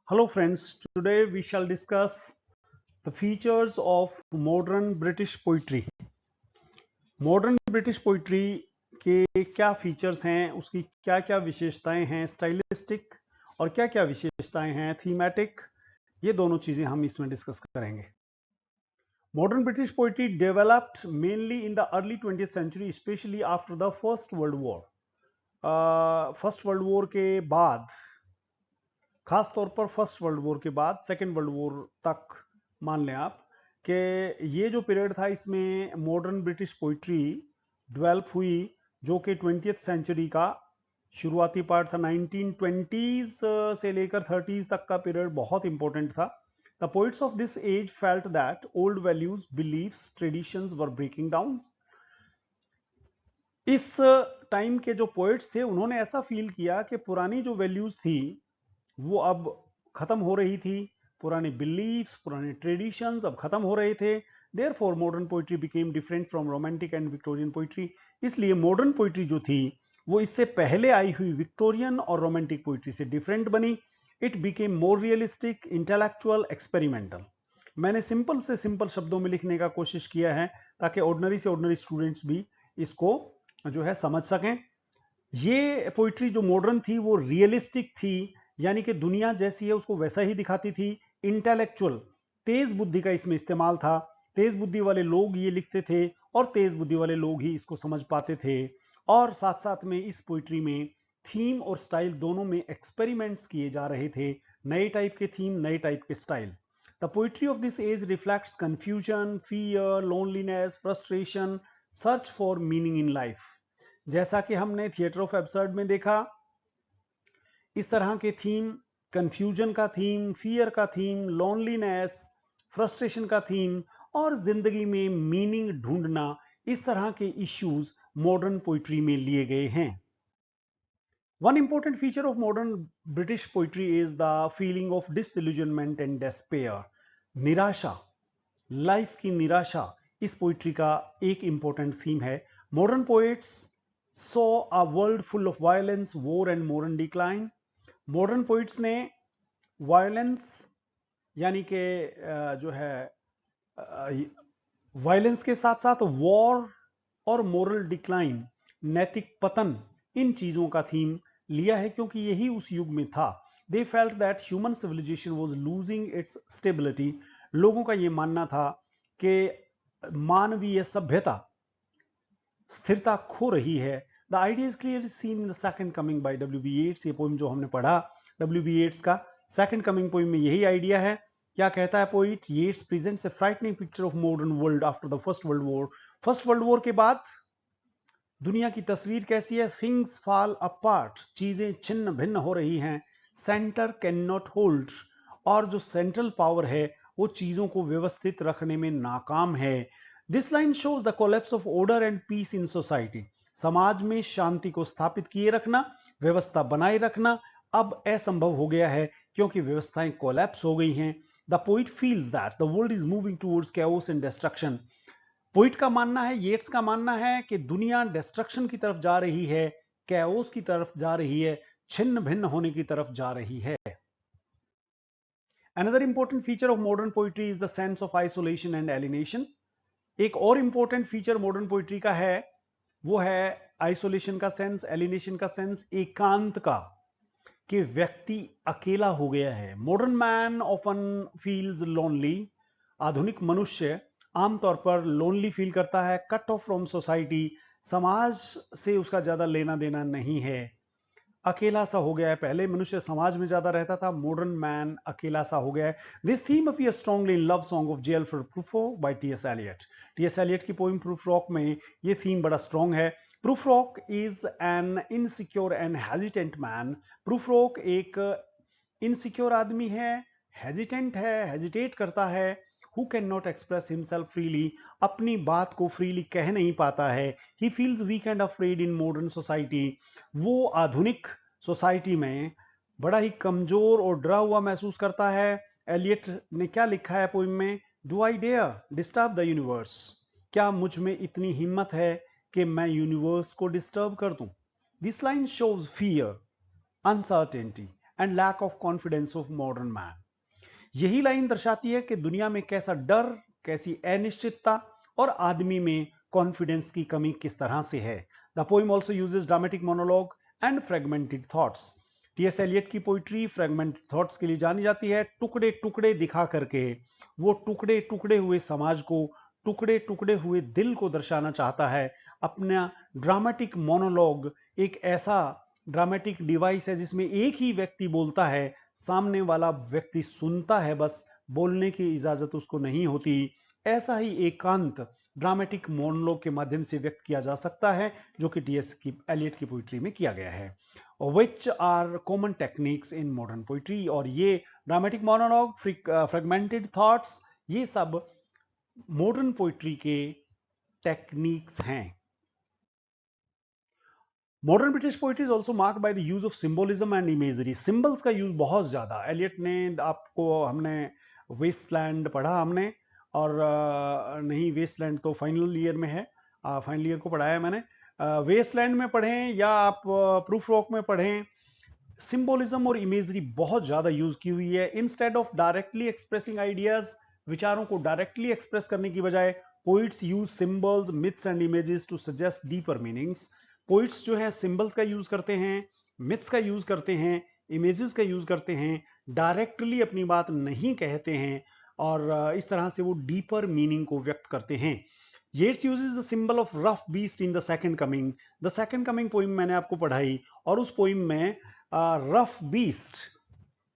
Hello friends, today we shall discuss the features of modern British poetry. Modern British poetry के क्या features हैं, उसकी क्या क्या विशेषताएं हैं, स्टाइलिस्टिक और क्या क्या विशेषताएं हैं, थीमेटिक, ये दोनों चीजें हम इसमें डिस्कस करेंगे. Modern British poetry developed mainly in the early 20th century, especially after the First World War. First world war के बाद, खास तौर पर फर्स्ट वर्ल्ड वॉर के बाद सेकेंड वर्ल्ड वॉर तक मान लें आप कि ये जो पीरियड था इसमें मॉडर्न ब्रिटिश पोइट्री डेवलप हुई, जो कि 20th सेंचुरी का शुरुआती पार्ट था. 1920s से लेकर 30s तक का पीरियड बहुत इंपॉर्टेंट था. The poets of this age felt that old values, beliefs, traditions were breaking down. इस टाइम के जो पोइट्स थे उन्होंने ऐसा फील किया कि पुरानी जो वैल्यूज थी वो अब खत्म हो रही थी, पुराने बिलीफ्स, पुराने ट्रेडिशंस अब खत्म हो रहे थे. Therefore modern poetry became different from romantic and Victorian poetry. इसलिए मॉडर्न पोइट्री जो थी वो इससे पहले आई हुई विक्टोरियन और रोमांटिक पोइट्री से डिफरेंट बनी. It became more realistic, intellectual, experimental. मैंने सिंपल से सिंपल शब्दों में लिखने का कोशिश किया है ताकि ऑर्डिनरी से ऑर्डिनरी स्टूडेंट्स भी इसको जो है समझ सकें. ये पोइट्री जो मॉडर्न थी वो रियलिस्टिक थी, यानी कि दुनिया जैसी है उसको वैसा ही दिखाती थी. इंटेलेक्चुअल, तेज बुद्धि का इसमें इस्तेमाल था. तेज बुद्धि वाले लोग ये लिखते थे और तेज बुद्धि वाले लोग ही इसको समझ पाते थे. और साथ साथ में इस पोइट्री में थीम और स्टाइल दोनों में एक्सपेरिमेंट्स किए जा रहे थे. नए टाइप के थीम, नए टाइप के style. The poetry of this age reflects confusion, fear, loneliness, frustration, search for meaning in life. जैसा कि हमने थिएटर ऑफ एब्सर्ड में देखा, इस तरह के थीम, कंफ्यूजन का थीम, फियर का थीम, लोनलीनेस, फ्रस्ट्रेशन का थीम और जिंदगी में मीनिंग ढूंढना, इस तरह के इश्यूज मॉडर्न पोइट्री में लिए गए हैं. One important feature of modern British poetry is the feeling of disillusionment and despair. निराशा, लाइफ की निराशा इस पोइट्री का एक इंपॉर्टेंट थीम है. Modern poets saw a world full of violence, war and moral decline. Modern poets ने violence यानी कि जो है वायलेंस के साथ साथ वॉर और मोरल डिक्लाइन, नैतिक पतन, इन चीजों का थीम लिया है क्योंकि यही उस युग में था. They felt that human civilization was losing its stability. लोगों का यह मानना था कि मानवीय सभ्यता स्थिरता खो रही है. The idea is clearly seen in the second coming by W B. Yeats. ये पोइम जो हमने पढ़ा डब्ल्यू.बी. येट्स का, सेकंड कमिंग पोइम में यही आइडिया है. क्या कहता है poet? Yeats presents a frightening picture of modern world after the first world war. First world war के बाद दुनिया की तस्वीर कैसी है? थिंग्स फॉल अपार्ट, चीजें छिन्न भिन्न हो रही हैं. सेंटर कैन नॉट होल्ड, और जो सेंट्रल पावर है वो चीजों को व्यवस्थित रखने में नाकाम है. This line shows the collapse of order and peace in society. समाज में शांति को स्थापित किए रखना, व्यवस्था बनाए रखना अब असंभव हो गया है क्योंकि व्यवस्थाएं कोलैप्स हो गई हैं. The poet feels that the world is moving towards chaos and destruction. Poet का मानना है, येट्स का मानना है कि दुनिया डिस्ट्रक्शन की तरफ जा रही है, कैओस की तरफ जा रही है, छिन्न भिन्न होने की तरफ जा रही है. Another important feature of modern poetry is the sense of isolation and alienation. एक और इंपॉर्टेंट फीचर मॉडर्न पोइट्री का है वो है आइसोलेशन का सेंस, एलिनेशन का सेंस, एकांत का, कि व्यक्ति अकेला हो गया है. Modern man often feels lonely. आधुनिक मनुष्य आमतौर पर लोनली फील करता है. कट ऑफ फ्रॉम सोसाइटी, समाज से उसका ज्यादा लेना देना नहीं है, अकेला सा हो गया है. पहले मनुष्य समाज में ज्यादा रहता था, मॉडर्न मैन अकेला सा हो गया है. This theme appears strongly in love song of J Alfred Prufrock by T S. Eliot. T S. Eliot की पोइम प्रूफ रॉक में ये थीम बड़ा स्ट्रांग है. Prufrock is an insecure and hesitant man. Prufrock एक इनसिक्योर आदमी है, hesitant है, हेजिटेट करता है. Who can not express himself freely, अपनी बात को फ्रीली कह नहीं पाता है. He feels weak and afraid in modern society. वो आधुनिक सोसाइटी में बड़ा ही कमजोर और डरा हुआ महसूस करता है. एलियट ने क्या लिखा है पोइम में? Do I dare disturb the universe. क्या मुझ में इतनी हिम्मत है कि मैं यूनिवर्स को डिस्टर्ब कर दूं? This line shows fear, uncertainty and lack of confidence of modern man. यही लाइन दर्शाती है कि दुनिया में कैसा डर, कैसी अनिश्चितता और आदमी में कॉन्फिडेंस की कमी किस तरह से है। The poem also uses dramatic monologue and fragmented thoughts. T S Eliot की पोइट्री फ्रेगमेंटेड थॉट्स के लिए जानी जाती है। टुकड़े टुकड़े दिखा करके वो टुकड़े टुकड़े हुए समाज को, टुकड़े टुकड़े हुए दिल को दर्शाना चाहता है। अपना ड्रामेटिक मोनोलॉग एक ऐसा ड्रामेटिक डिवाइस है जिसमें एक ही व्यक्ति बोलता है, सामने वाला व्यक्ति सुनता है, बस बोलने की इजाजत उसको नहीं होती। ऐसा ही एकांत ड्रामेटिक मोनोलॉग के माध्यम से व्यक्त किया जा सकता है, जो कि टीएस की एलियट की पोइट्री में किया गया है। Which are common techniques in modern poetry, और ये ड्रामेटिक मोनोलॉग, फ्रेगमेंटेड थॉट्स, ये सब मॉडर्न पोइट्री के टेक्निक्स हैं। Modern British poetry is also marked by the use of symbolism and imagery. Symbols का यूज बहुत ज्यादा। एलियट ने, आपको हमने वेस्टलैंड पढ़ा हमने, और नहीं, वेस्टलैंड तो फाइनल ईयर में है, फाइनल ईयर को पढ़ाया है मैंने। वेस्टलैंड में पढ़ें या आप प्रूफ रॉक में पढ़ें, सिंबोलिज्म और इमेजरी बहुत ज्यादा यूज की हुई है। Instead of directly expressing ideas, विचारों को डायरेक्टली एक्सप्रेस करने की बजाय poets use symbols, myths and images to suggest deeper meanings. Poets जो है सिंबल्स का यूज करते हैं, मिथ्स का यूज करते हैं, इमेजेस का यूज करते हैं, डायरेक्टली अपनी बात नहीं कहते हैं, और इस तरह से वो डीपर मीनिंग को व्यक्त करते हैं। Yeats uses the symbol of rough beast in the second coming. The second coming poem मैंने आपको पढ़ाई, और उस पोइम में रफ बीस्ट,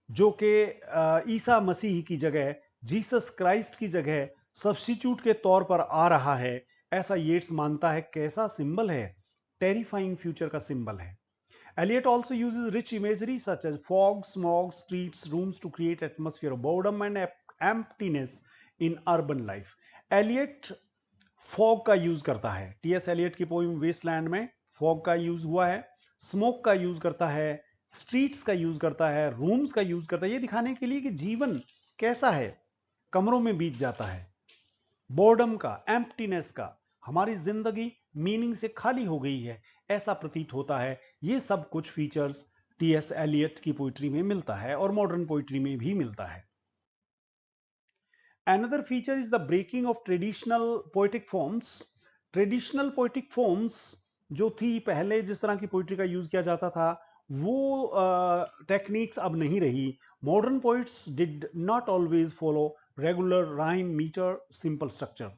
जो कि ईसा मसीह की जगह, जीसस क्राइस्ट की जगह सब्स्टिट्यूट के तौर पर आ रहा है, ऐसा येट्स मानता है। कैसा सिंबल है, टेरिफाइंग फ्यूचर का सिंबल है। Eliot also uses rich imagery such as fog, smog, streets, rooms to create atmosphere of boredom and emptiness in urban life. Eliot fog का यूज करता है। टीएस एलियट की पोइम वेस्टलैंड में fog का use हुआ है, smoke का use करता है, स्ट्रीट्स का यूज करता है, रूम्स का यूज करता है, ये दिखाने के लिए कि जीवन कैसा है, कमरों में बीत जाता है, बोर्डम का, एम्प्टीनेस का, हमारी जिंदगी मीनिंग से खाली हो गई है, ऐसा प्रतीत होता है। ये सब कुछ फीचर्स टीएस एलियट की पोइट्री में मिलता है और मॉडर्न पोइट्री में भी मिलता है। Another feature is the breaking of traditional poetic forms. Traditional poetic forms जो थी पहले, जिस तरह की पोइट्री का यूज किया जाता था, वो टेक्निक्स अब नहीं रही। Modern poets did not always follow regular rhyme, metre, simple structure.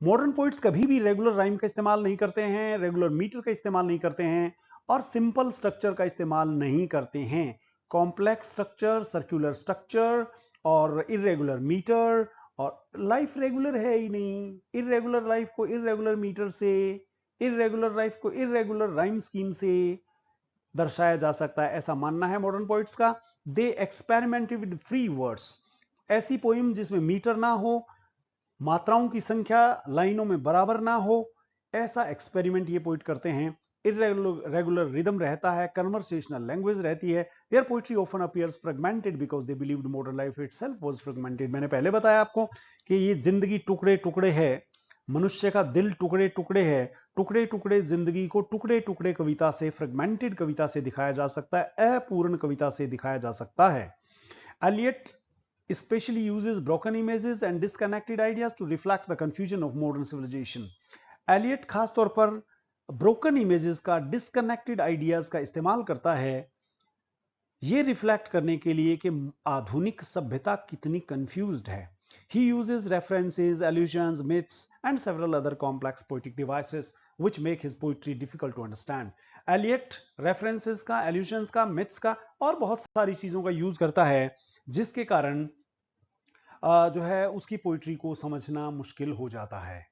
Modern poets कभी भी रेगुलर राइम का इस्तेमाल नहीं करते हैं, रेगुलर मीटर का इस्तेमाल नहीं करते हैं, और सिंपल स्ट्रक्चर का इस्तेमाल नहीं करते हैं। कॉम्प्लेक्स स्ट्रक्चर, सर्कुलर स्ट्रक्चर और इरेगुलर मीटर, और लाइफ रेगुलर है ही नहीं। इरेगुलर लाइफ को इरेगुलर मीटर से, इरेगुलर लाइफ को इरेगुलर राइम स्कीम से दर्शाया जा सकता है, ऐसा मानना है मॉडर्न पोइट्स का। दे एक्सपेरिमेंटेड विद फ्री वर्ड्स। ऐसी पोइम जिसमें मीटर ना हो, मात्राओं की संख्या लाइनों में बराबर ना हो, ऐसा एक्सपेरिमेंट ये पोइट करते हैं। irregular रिदम रहता है, कन्वर्सेशनल लैंग्वेज रहती है। Their poetry often appears fragmented because they believed modern life itself was fragmented. मैंने पहले बताया आपको कि ये जिंदगी टुकड़े टुकड़े है, मनुष्य का दिल टुकड़े टुकड़े है। टुकड़े टुकड़े जिंदगी को टुकड़े टुकड़े कविता से, फ्रेगमेंटेड कविता से दिखाया जा सकता है, अपूर्ण कविता से दिखाया जा सकता है। Eliot especially uses broken images and disconnected ideas to reflect the confusion of modern civilization. Eliot खास तौर पर ब्रोकन इमेजेस का, डिस्कनेक्टेड आइडियाज का इस्तेमाल करता है, ये रिफ्लेक्ट करने के लिए कि आधुनिक सभ्यता कितनी कंफ्यूज्ड है। He uses references, allusions, myths and several other complex poetic devices which make his poetry difficult to understand. Eliot references का, allusions का, myths का और बहुत सारी चीजों का यूज करता है, जिसके कारण जो है उसकी पोइट्री को समझना मुश्किल हो जाता है।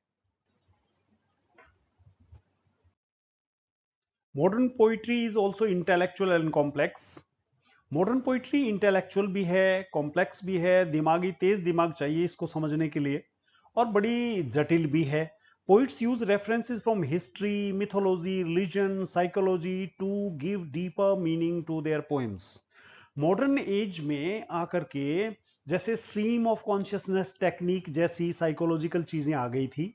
Modern poetry is also intellectual and complex. Modern poetry intellectual भी है, कॉम्प्लेक्स भी है, दिमागी, तेज दिमाग चाहिए इसको समझने के लिए, और बड़ी जटिल भी है। Poets use references from history, mythology, religion, psychology to give deeper meaning to their poems. Modern age में आकर के जैसे स्ट्रीम ऑफ कॉन्शियसनेस टेक्निक जैसी साइकोलॉजिकल चीजें आ गई थी,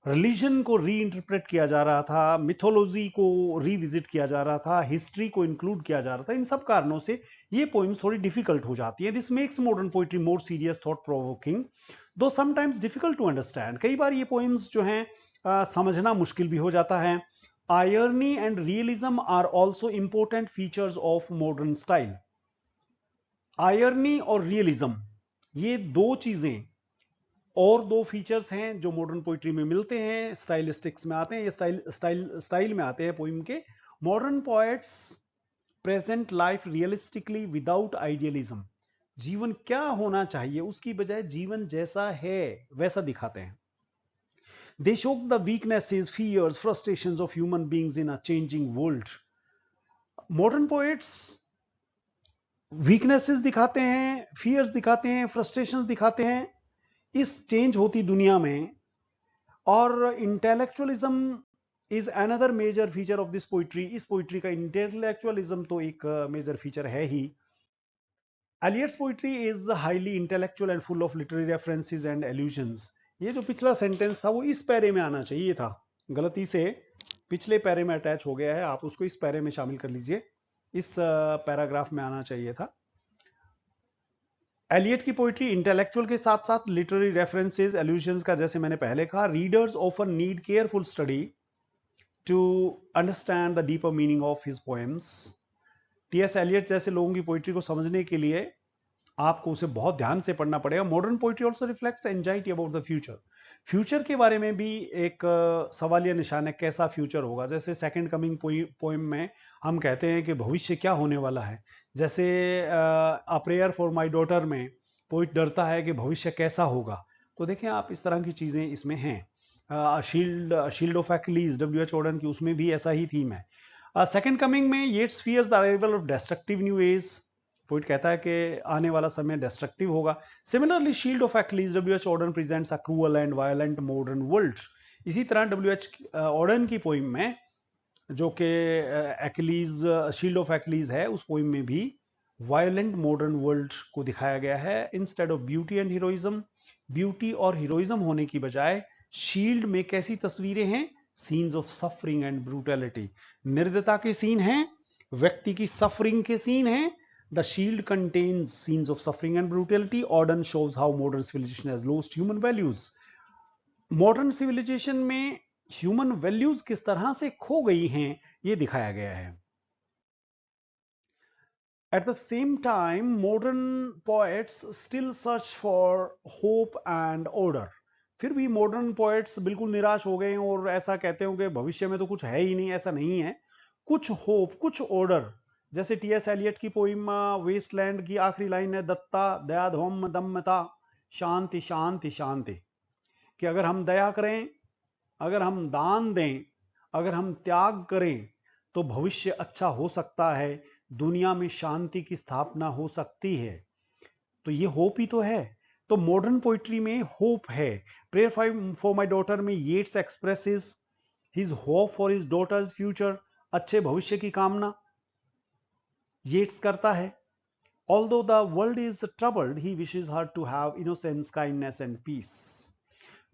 रिलीजन को रीइंटरप्रेट किया जा रहा था, मिथोलॉजी को रीविजिट किया जा रहा था, हिस्ट्री को इंक्लूड किया जा रहा था। इन सब कारणों से ये पोइम्स थोड़ी डिफिकल्ट हो जाती है। This makes modern poetry more serious, thought provoking, दो समटाइम्स डिफिकल्ट टू अंडरस्टैंड। कई बार ये पोइम्स जो हैं समझना मुश्किल भी हो जाता है। Irony and realism are also important features of modern style. Irony और रियलिज्म, ये दो चीजें और दो फीचर्स हैं जो मॉडर्न पोइट्री में मिलते हैं, स्टाइलिस्टिक्स में आते हैं, ये स्टाइल में आते हैं पोइम के। Modern poets present life realistically without idealism. जीवन क्या होना चाहिए उसकी बजाय जीवन जैसा है वैसा दिखाते हैं। They show the weaknesses, fears, frustrations of human beings in a changing world. Modern poets weaknesses दिखाते हैं, फियर्स दिखाते हैं, फ्रस्ट्रेशंस दिखाते हैं इस चेंज होती दुनिया में। और intellectualism is another major feature of this poetry. इस पोइट्री का इंटेलेक्चुअलिज्म तो एक मेजर फीचर है ही। Eliot's poetry is highly intellectual and full of literary references and allusions. ये जो पिछला सेंटेंस था वो इस पैरे में आना चाहिए था, गलती से पिछले पैरे में अटैच हो गया है, आप उसको इस पैरे में शामिल कर लीजिए, इस पैराग्राफ में आना चाहिए था। एलियट की पोइट्री इंटेलेक्चुअल के साथ साथ लिटरेरी रेफरेंसेस, एल्यूजन्स का, जैसे मैंने पहले कहा, readers often need careful study to understand the deeper meaning of his poems. T S Eliot जैसे लोगों की पोइट्री को समझने के लिए आपको उसे बहुत ध्यान से पढ़ना पड़ेगा। Modern poetry also reflects anxiety about the future. Future के बारे में भी एक सवालिया निशान है, कैसा फ्यूचर होगा। जैसे सेकंड कमिंग पोइम में हम कहते हैं कि भविष्य क्या होने वाला है। जैसे a prayer for my daughter में पोइट डरता है कि भविष्य कैसा होगा। तो देखें आप, इस तरह की चीजें इसमें हैं। Shield of Achilles W H Auden की, उसमें भी ऐसा ही थीम है। सेकंड कमिंग में Yeats fears the arrival of destructive new age. Poet कहता है कि आने वाला समय डिस्ट्रक्टिव होगा। Similarly shield of Achilles W H Auden presents a cruel and violent modern world. इसी तरह डब्ल्यू एच ऑर्डन की पोइम में, जो कि एक्लीज, शील्ड ऑफ एक्लीज है, उस पोइम में भी वायलेंट मॉडर्न वर्ल्ड को दिखाया गया है। Instead of beauty and heroism, beauty और हीरोइज्म होने की बजाय शील्ड में कैसी तस्वीरें हैं? Scenes of suffering and brutality. निर्दयता के सीन हैं, व्यक्ति की सफरिंग के सीन हैं। The shield contains scenes of suffering and brutality. Auden shows how modern civilization has lost human values. Modern civilization में ह्यूमन वैल्यूज किस तरह से खो गई हैं, ये दिखाया गया है। At the same time, modern poets still search for hope and order. फिर भी मॉडर्न पोएट्स बिल्कुल निराश हो गए हैं और ऐसा कहते हो कि भविष्य में तो कुछ है ही नहीं। ऐसा नहीं है, कुछ होप, कुछ ऑर्डर। जैसे टीएस एलियट की पोइम वेस्टलैंड की आखिरी लाइन है, दत्ता दयाध्वम दम्मता शांति शांति शांति। कि अगर हम दया करें, अगर हम दान दें, अगर हम त्याग करें तो भविष्य अच्छा हो सकता है, दुनिया में शांति की स्थापना हो सकती है। तो ये होप ही तो है। तो मॉडर्न पोइट्री में होप है। प्रेयर फॉर माय डॉटर में Yeats expresses his hope for his daughter's future. अच्छे भविष्य की कामना येट्स करता है। Although the world is troubled, he wishes her to have innocence, kindness and peace.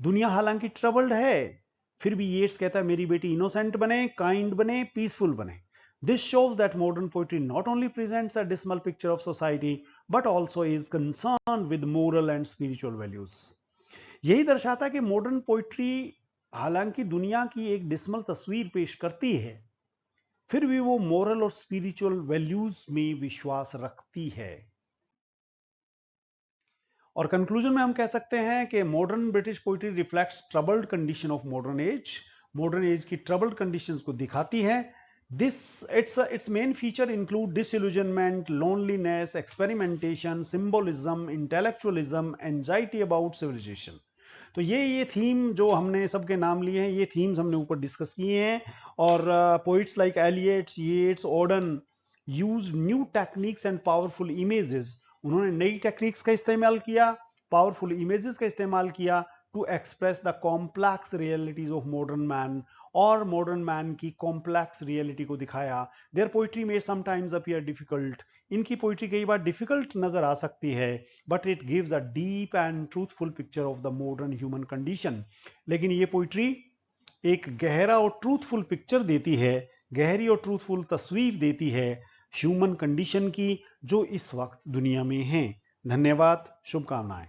दुनिया हालांकि ट्रबल्ड है, फिर भी येट्स कहता है मेरी बेटी इनोसेंट बने, काइंड बने, पीसफुल बने। This shows that modern poetry not only presents a dismal picture of society but also is concern with moral and spiritual values. यही दर्शाता है कि मॉडर्न पोइट्री हालांकि दुनिया की एक डिसमल तस्वीर पेश करती है, फिर भी वो मोरल और स्पिरिचुअल वैल्यूज में विश्वास रखती है। और कंक्लूजन में हम कह सकते हैं कि modern British poetry reflects troubled condition of modern age. Modern age की ट्रबल्ड कंडीशंस को दिखाती है। This its main feature include disillusionment, loneliness, experimentation, symbolism, intellectualism, anxiety about civilization. तो ये थीम जो हमने सबके नाम लिए हैं, ये थीम्स हमने ऊपर डिस्कस किए हैं। और poets like Eliot, Yeats, Auden use new techniques and powerful images. उन्होंने नई टेक्निक्स का इस्तेमाल किया, पावरफुल इमेजेस का इस्तेमाल किया to express the complex realities of modern man, और मॉडर्न मैन की कॉम्प्लेक्स रियलिटी को दिखाया। देयर पोइट्री में समटाइम्स अपीयर डिफिकल्ट, इनकी पोइट्री कई बार डिफिकल्ट नजर आ सकती है, but it gives a deep and truthful picture of the modern human condition. लेकिन ये पोइट्री एक गहरा और ट्रूथफुल पिक्चर देती है, गहरी और ट्रूथफुल तस्वीर देती है ह्यूमन कंडीशन की जो इस वक्त दुनिया में है। धन्यवाद, शुभकामनाएं।